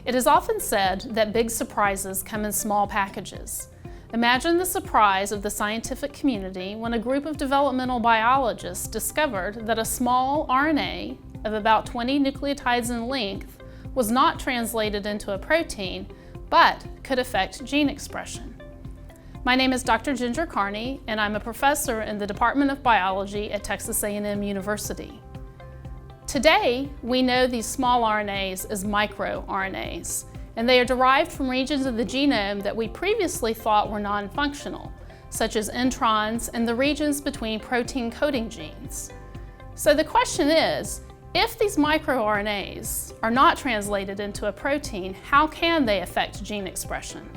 It is often said that big surprises come in small packages. Imagine the surprise of the scientific community when a group of developmental biologists discovered that a small RNA of about 20 nucleotides in length was not translated into a protein, but could affect gene expression. My name is Dr. Ginger Carney, and I'm a professor in the Department of Biology at Texas A&M University. Today, we know these small RNAs as microRNAs, and they are derived from regions of the genome that we previously thought were non-functional, such as introns and the regions between protein coding genes. So the question is, if these microRNAs are not translated into a protein, how can they affect gene expression?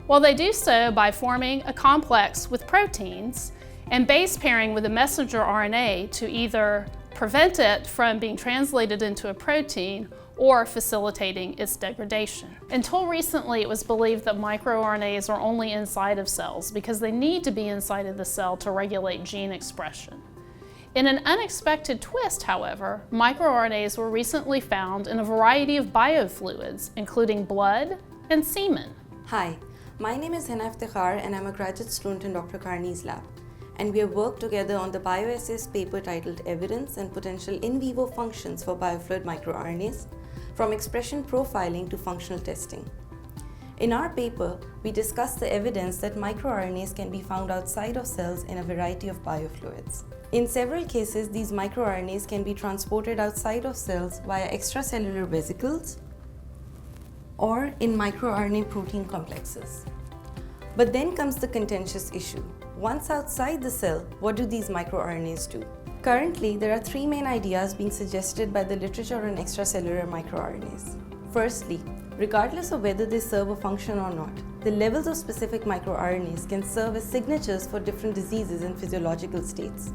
Well, they do so by forming a complex with proteins and base pairing with a messenger RNA to either prevent it from being translated into a protein or facilitating its degradation. Until recently, it was believed that microRNAs are only inside of cells because they need to be inside of the cell to regulate gene expression. In an unexpected twist, however, microRNAs were recently found in a variety of biofluids, including blood and semen. Hi, my name is Hina Iftikhar and I'm a graduate student in Dr. Carney's lab. And we have worked together on the BIOESSAYS paper titled Evidence and Potential In Vivo Functions for Biofluid MicroRNAs, from expression profiling to functional testing. In our paper, we discussed the evidence that microRNAs can be found outside of cells in a variety of biofluids. In several cases, these microRNAs can be transported outside of cells via extracellular vesicles or in microRNA protein complexes. But then comes the contentious issue. Once outside the cell, what do these microRNAs do? Currently, there are three main ideas being suggested by the literature on extracellular microRNAs. Firstly, regardless of whether they serve a function or not, the levels of specific microRNAs can serve as signatures for different diseases and physiological states.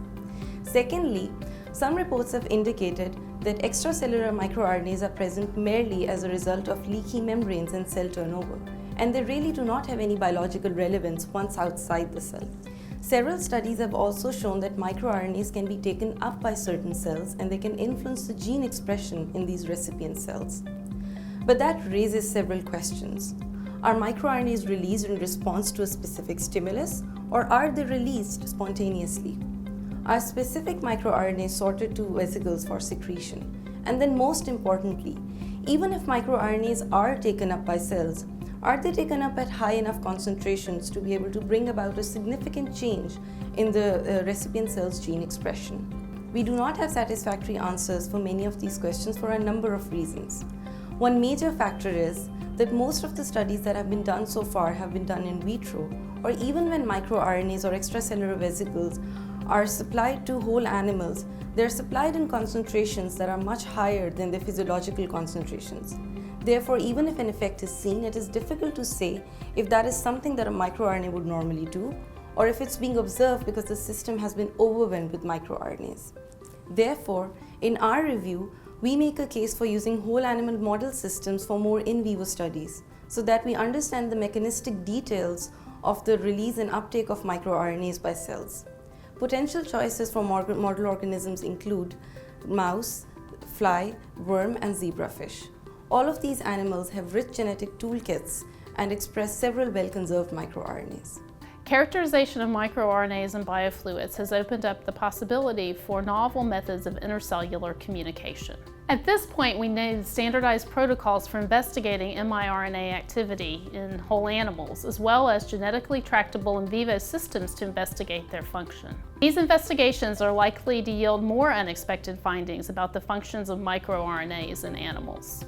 Secondly, some reports have indicated that extracellular microRNAs are present merely as a result of leaky membranes and cell turnover, and they really do not have any biological relevance once outside the cell. Several studies have also shown that microRNAs can be taken up by certain cells and they can influence the gene expression in these recipient cells. But that raises several questions. Are microRNAs released in response to a specific stimulus, or are they released spontaneously? Are specific microRNAs sorted to vesicles for secretion? And then most importantly, even if microRNAs are taken up by cells, are they taken up at high enough concentrations to be able to bring about a significant change in the recipient cell's gene expression? We do not have satisfactory answers for many of these questions for a number of reasons. One major factor is that most of the studies that have been done so far have been done in vitro, or even when microRNAs or extracellular vesicles are supplied to whole animals, they're supplied in concentrations that are much higher than their physiological concentrations. Therefore, even if an effect is seen, it is difficult to say if that is something that a microRNA would normally do, or if it's being observed because the system has been overwhelmed with microRNAs. Therefore, in our review, we make a case for using whole animal model systems for more in vivo studies, so that we understand the mechanistic details of the release and uptake of microRNAs by cells. Potential choices for model organisms include mouse, fly, worm, and zebrafish. All of these animals have rich genetic toolkits and express several well-conserved microRNAs. Characterization of microRNAs in biofluids has opened up the possibility for novel methods of intercellular communication. At this point, we need standardized protocols for investigating miRNA activity in whole animals, as well as genetically tractable in vivo systems to investigate their function. These investigations are likely to yield more unexpected findings about the functions of microRNAs in animals.